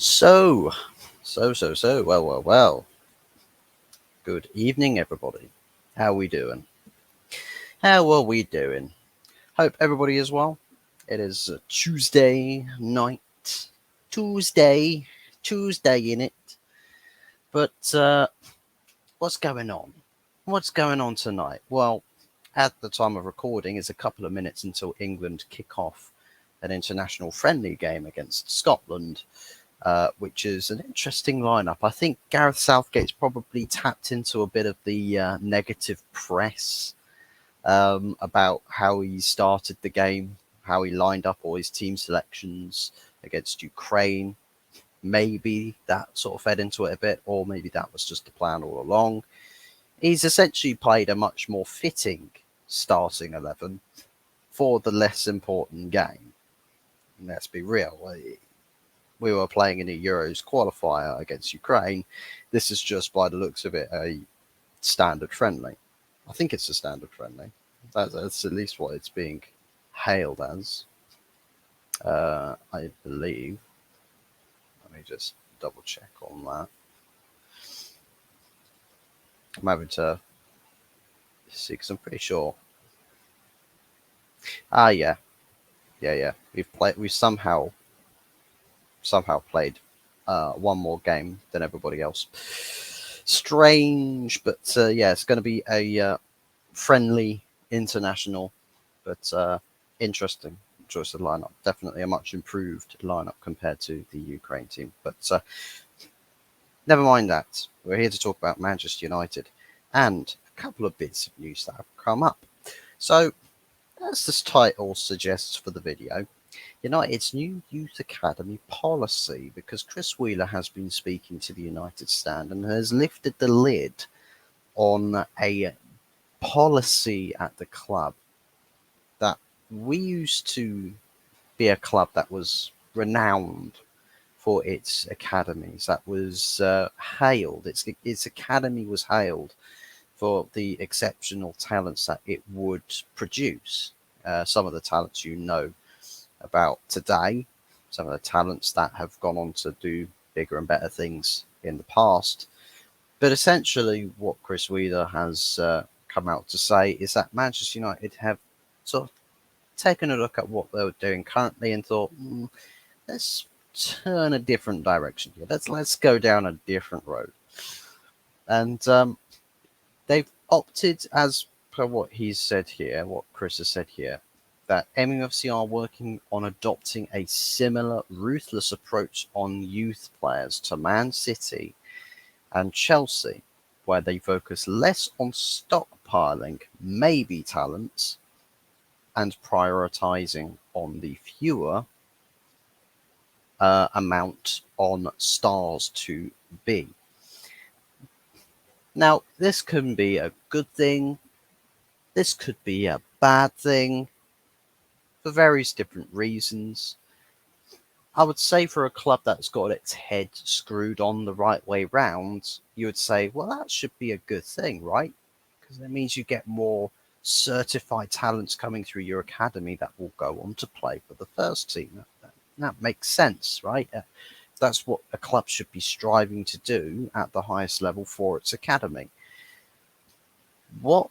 So, well. Good evening, everybody. How are we doing? How are we doing? Hope everybody is well. It is Tuesday night. Tuesday. Tuesday in it. But what's going on? What's going on tonight? Well, at the time of recording, it's a couple of minutes until England kick off an international friendly game against Scotland. Which is an interesting lineup. I think Gareth Southgate's probably tapped into a bit of the negative press about how he started the game, how he lined up all his team selections against Ukraine. Maybe that sort of fed into it a bit, or maybe that was just the plan all along. He's essentially played a much more fitting starting 11 for the less important game. And let's be real. We were playing in a Euros qualifier against Ukraine. This is just, by the looks of it, a standard friendly. I think it's a standard friendly. That's at least what it's being hailed as. I believe. Let me just double check on that. I'm having to see because I'm pretty sure. Yeah. We've somehow played one more game than everybody else. Strange, but yeah, it's going to be a friendly international, but interesting choice of lineup. Definitely a much improved lineup compared to the Ukraine team. But never mind that. We're here to talk about Manchester United and a couple of bits of news that have come up. So, as this title suggests for the video, United's new youth academy policy, because Chris Wheeler has been speaking to the United stand and has lifted the lid on a policy at the club that we used to be a club that was renowned for its academies, that was hailed, its academy was hailed for the exceptional talents that it would produce. Some of the talents you know about today, some of the talents that have gone on to do bigger and better things in the past. But essentially, what Chris Wheeler has come out to say is that Manchester United have sort of taken a look at what they're doing currently and thought, let's turn a different direction here. Let's go down a different road. And they've opted, as per what he's said here, what Chris has said here, that MUFC are working on adopting a similar ruthless approach on youth players to Man City and Chelsea, where they focus less on stockpiling maybe talents and prioritizing on the fewer amount on stars to be. Now, this can be a good thing. This could be a bad thing for various different reasons. I would say for a club that's got its head screwed on the right way round, you would say, well, that should be a good thing, right? Because that means you get more certified talents coming through your academy that will go on to play for the first team. That makes sense, right? That's what a club should be striving to do at the highest level for its academy. What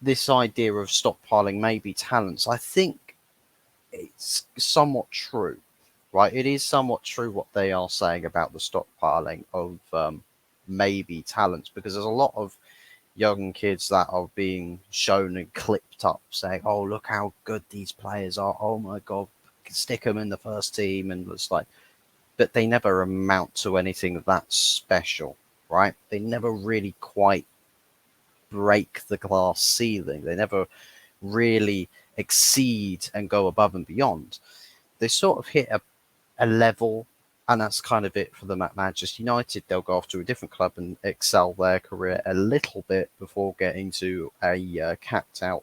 this idea of stockpiling maybe talents, I think it's somewhat true, right? It is somewhat true what they are saying about the stockpiling of maybe talents, because there's a lot of young kids that are being shown and clipped up saying, oh, look how good these players are. Oh my God, stick them in the first team. And it's like, but they never amount to anything that special, right? They never really quite break the glass ceiling. They never really exceed and go above and beyond. They sort of hit a level, and that's kind of it for them at Manchester United. They'll go off to a different club and excel their career a little bit before getting to a capped out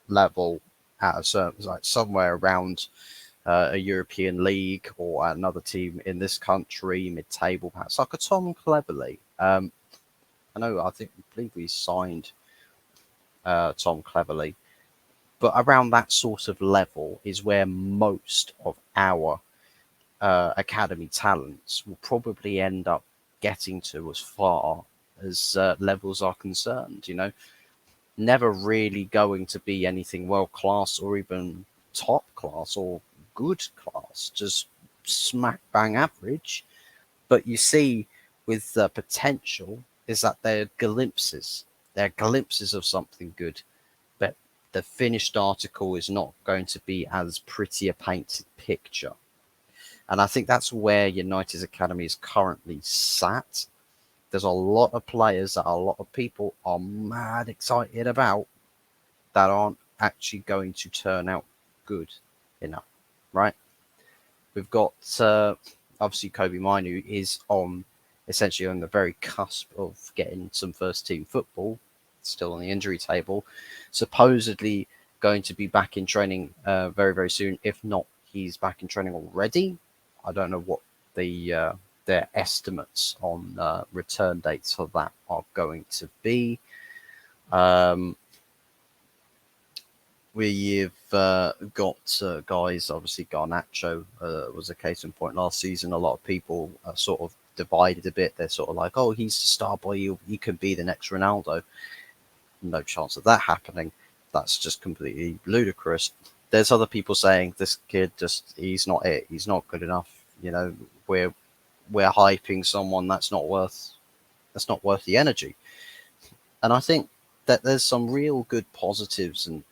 level at a certain, like somewhere around a European league or another team in this country, mid-table perhaps, like a Tom Cleverley. I believe we signed Tom Cleverley, but around that sort of level is where most of our academy talents will probably end up getting to as far as levels are concerned. Never really going to be anything world class or even top class or good class, just smack bang average. But you see, with the potential, is that they're glimpses. They're glimpses of something good, but the finished article is not going to be as pretty a painted picture. And I think that's where United's academy is currently sat. There's a lot of players that a lot of people are mad excited about that aren't actually going to turn out good enough, right? We've got obviously Kobbie Mainoo is essentially on the very cusp of getting some first team football, still on the injury table, supposedly going to be back in training very, very soon. If not, he's back in training already. I don't know what their estimates on return dates for that are going to be. We've got guys, obviously Garnacho was a case in point last season. A lot of people are sort of divided a bit. They're sort of like, oh, he's the star boy. He could be the next Ronaldo. No chance of that happening. That's just completely ludicrous. There's other people saying this kid he's not it. He's not good enough. We're hyping someone that's not worth the energy. And I think that there's some real good positives and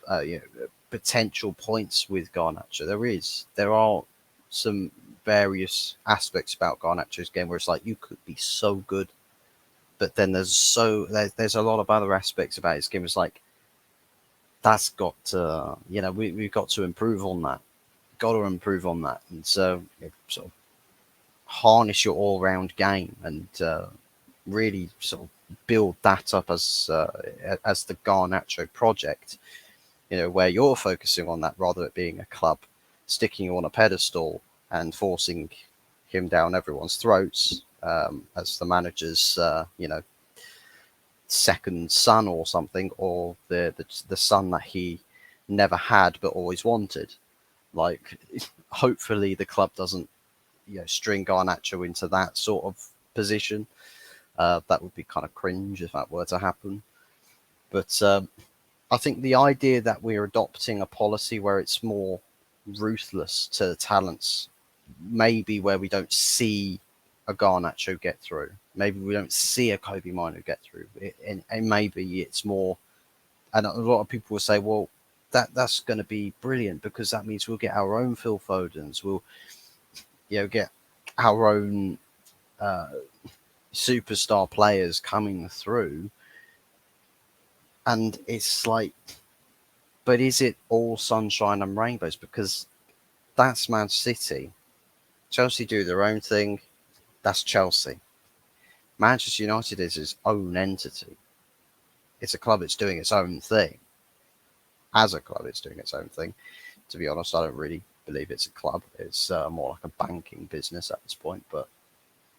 potential points with Garnacho. There are some various aspects about Garnacho's game where it's like you could be so good, but then there's a lot of other aspects about his game. It's like that's got to we've got to improve on that. Got to improve on that, and so sort of harness your all-round game and really sort of build that up as the Garnacho project, where you're focusing on that rather than it being a club sticking you on a pedestal and forcing him down everyone's throats as the manager's, second son or something, or the son that he never had but always wanted. Like, hopefully the club doesn't, string Garnacho into that sort of position. That would be kind of cringe if that were to happen. But I think the idea that we're adopting a policy where it's more ruthless to talents, maybe where we don't see a Garnacho get through, maybe we don't see a Kobbie Mainoo get through, and maybe it's more. And a lot of people will say, well, that's going to be brilliant because that means we'll get our own Phil Fodens, we'll get our own superstar players coming through. And it's like, but is it all sunshine and rainbows? Because that's Man City. Chelsea do their own thing. That's Chelsea. Manchester United is its own entity. It's a club that's doing its own thing. As a club, it's doing its own thing. To be honest, I don't really believe it's a club. It's more like a banking business at this point,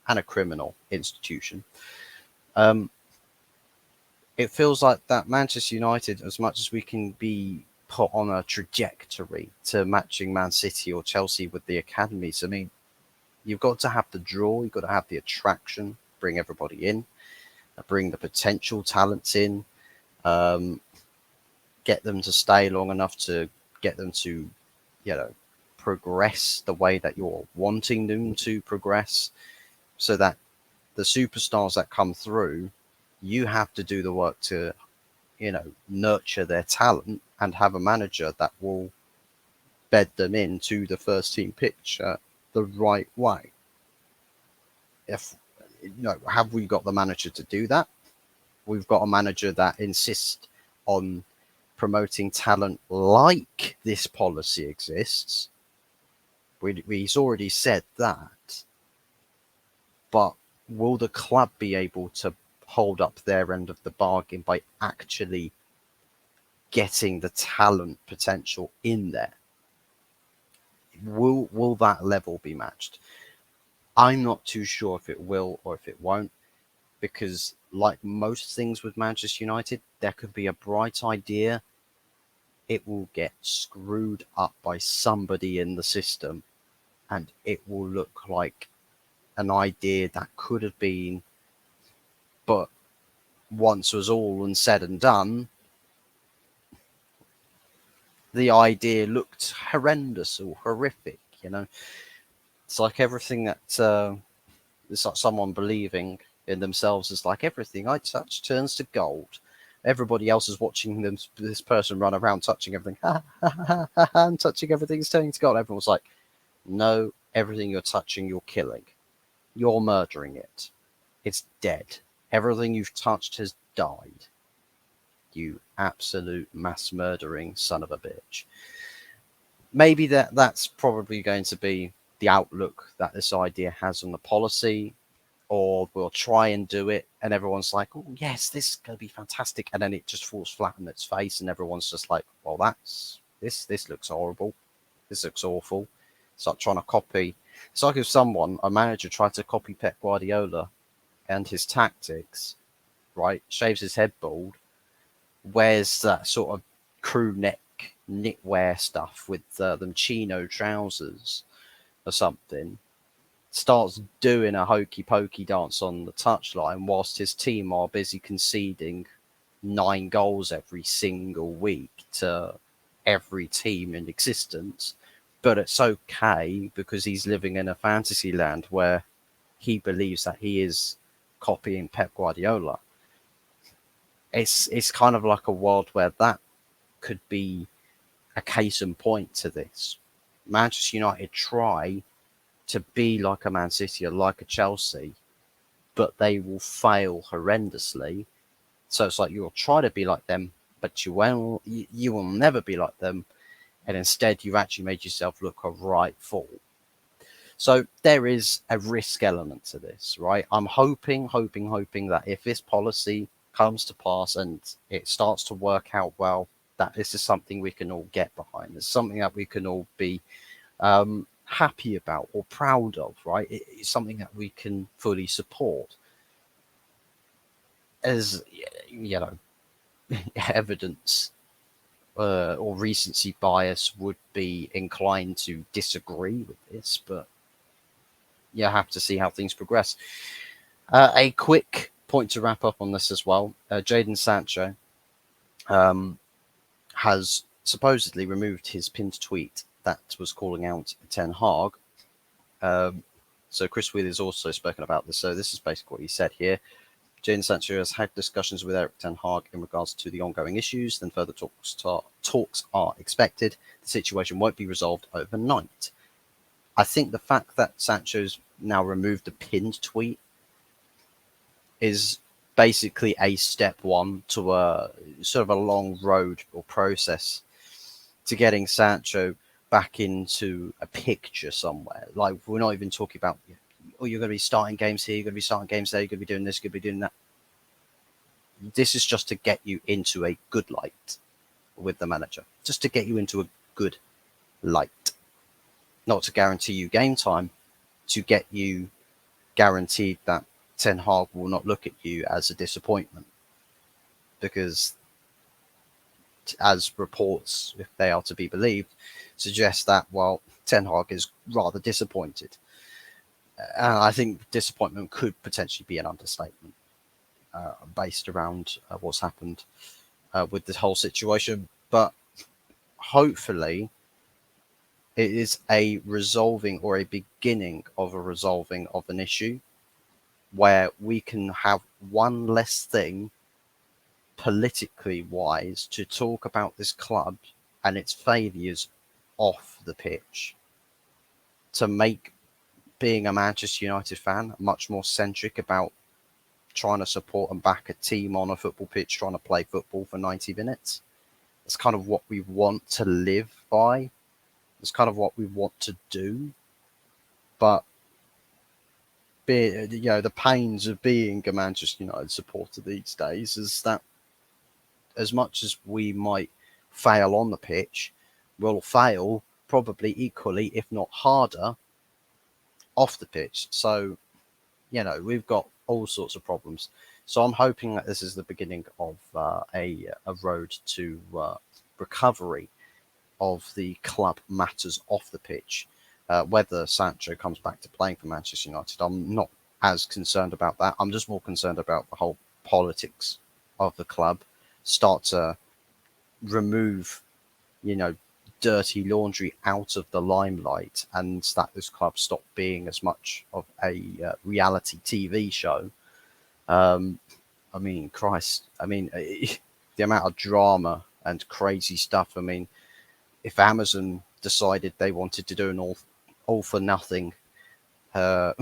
and a criminal institution. It feels like that Manchester United, as much as we can be put on a trajectory to matching Man City or Chelsea with the academies, I mean, you've got to have the draw, you've got to have the attraction, bring everybody in, bring the potential talents in, get them to stay long enough to get them to, progress the way that you're wanting them to progress, so that the superstars that come through, you have to do the work to, nurture their talent and have a manager that will bed them into the first team picture the right way. Have we got the manager to do that? We've got a manager that insists on promoting talent like this policy exists. He's already said that. But will the club be able to hold up their end of the bargain by actually getting the talent potential in there? Will that level be matched? I'm not too sure if it will or if it won't, because like most things with Manchester United, there could be a bright idea. It will get screwed up by somebody in the system, and it will look like an idea that could have been, but once was all and said and done, the idea looked horrendous or horrific. It's like everything that it's like someone believing in themselves is like everything I touch turns to gold. Everybody else is watching this person run around touching everything, and touching everything's turning to gold. Everyone's like, no, everything you're touching, you're killing. You're murdering it. It's dead. Everything you've touched has died. You absolute mass murdering son of a bitch. Maybe that's probably going to be the outlook that this idea has on the policy, or we'll try and do it and everyone's like, oh yes, this is going to be fantastic, and then it just falls flat on its face and everyone's just like, well, this looks horrible, this looks awful. It's like trying to copy. It's like if a manager tried to copy Pep Guardiola and his tactics, right? Shaves his head bald, wears that sort of crew neck knitwear stuff with them chino trousers or something, starts doing a hokey pokey dance on the touchline whilst his team are busy conceding 9 goals every single week to every team in existence. But it's okay because he's living in a fantasy land where he believes that he is copying Pep Guardiola. It's kind of like a world where that could be a case in point to this. Manchester United try to be like a Man City or like a Chelsea, but they will fail horrendously. So it's like you'll try to be like them, but you will never be like them, and instead you've actually made yourself look a right fool. So there is a risk element to this, right? I'm hoping that if this policy comes to pass and it starts to work out well, that this is something we can all get behind. It's something that we can all be happy about or proud of, right? It's something that we can fully support. As evidence or recency bias would be inclined to disagree with this, but you have to see how things progress. A quick point to wrap up on this as well. Jadon Sancho has supposedly removed his pinned tweet that was calling out Ten Hag. So Chris Wheeler has also spoken about this. So this is basically what he said here. Jadon Sancho has had discussions with Erik Ten Hag in regards to the ongoing issues. Then further talks are expected. The situation won't be resolved overnight. I think the fact that Sancho's now removed the pinned tweet is basically a step one to a sort of a long road or process to getting Sancho back into a picture somewhere. Like, we're not even talking about, oh, you're going to be starting games here, you're going to be starting games there, you're going to be doing this, you're going to be doing that. This is just to get you into a good light with the manager, just to get you into a good light, not to guarantee you game time, to get you guaranteed that Ten Hag will not look at you as a disappointment. Because as reports, if they are to be believed, suggest that, well, Ten Hag is rather disappointed. And I think disappointment could potentially be an understatement based around what's happened with this whole situation. But hopefully it is a resolving or a beginning of a resolving of an issue where we can have one less thing politically wise to talk about this club and its failures off the pitch, to make being a Manchester United fan much more centric about trying to support and back a team on a football pitch, trying to play football for 90 minutes. It's kind of what we want to live by. It's kind of what we want to do. But the pains of being a Manchester United supporter these days is that as much as we might fail on the pitch, we'll fail probably equally, if not harder, off the pitch. So, we've got all sorts of problems. So I'm hoping that this is the beginning of a road to recovery of the club matters off the pitch. whether Sancho comes back to playing for Manchester United, I'm not as concerned about that. I'm just more concerned about the whole politics of the club. Start to remove, you know, dirty laundry out of the limelight, and that this club stop being as much of a reality TV show. Um, I mean, Christ, I mean, the amount of drama and crazy stuff. I mean, if Amazon decided they wanted to do an all for nothing uh,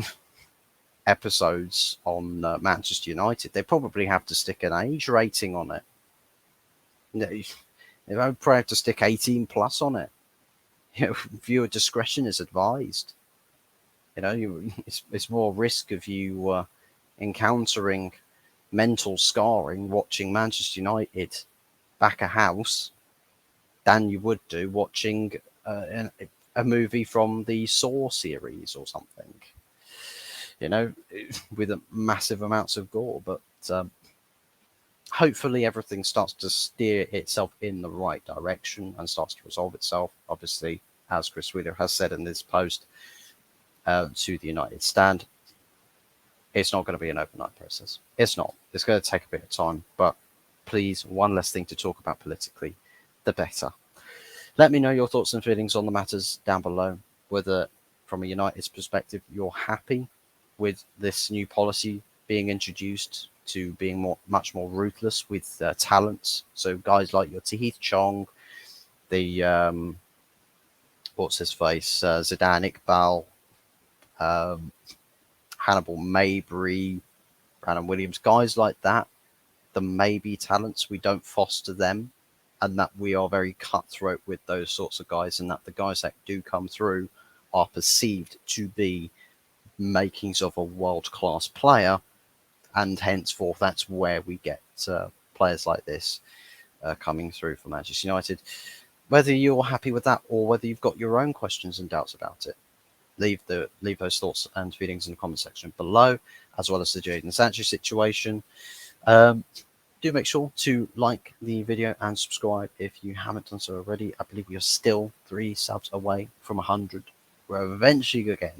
episodes on Manchester United, they probably have to stick an age rating on it. They would probably have to stick 18 plus on it. You know, viewer discretion is advised. You know, it's more risk of you encountering mental scarring watching Manchester United back a house than you would do watching a movie from the Saw series or something. You know, with massive amounts of gore. But hopefully everything starts to steer itself in the right direction and starts to resolve itself. Obviously, as Chris Wheeler has said in this post to the United Stand, it's not going to be an overnight process. It's not. It's going to take a bit of time. But please, one less thing to talk about politically, the better. Let me know your thoughts and feelings on the matters down below, whether from a United's perspective you're happy with this new policy being introduced to being much more ruthless with talents. So guys like your Tahith Chong, the what's his face, Zidane Iqbal, Hannibal Mabry, Brandon Williams, guys like that, the maybe talents, we don't foster them, and that we are very cutthroat with those sorts of guys, and that the guys that do come through are perceived to be makings of a world-class player, and henceforth that's where we get players like this coming through for Manchester United. Whether you're happy with that or whether you've got your own questions and doubts about it, leave those thoughts and feelings in the comment section below, as well as the Jadon Sancho situation. Do make sure to like the video and subscribe if you haven't done so already. I believe we are still 3 subs away from 100. We're eventually going to get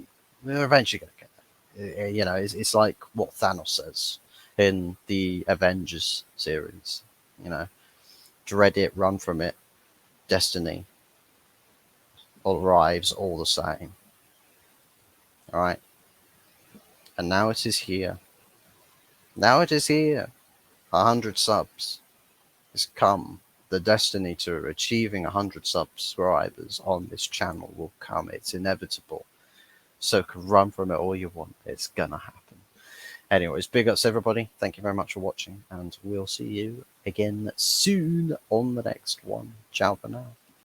there. You know, it's like what Thanos says in the Avengers series. You know, dread it, run from it. Destiny arrives all the same. All right. And now it is here. Now it is here. 100 subs has come. The destiny to achieving 100 subscribers on this channel will come. It's inevitable. So run from it all you want. It's gonna happen. Anyways, big ups everybody. Thank you very much for watching, and we'll see you again soon on the next one. Ciao for now.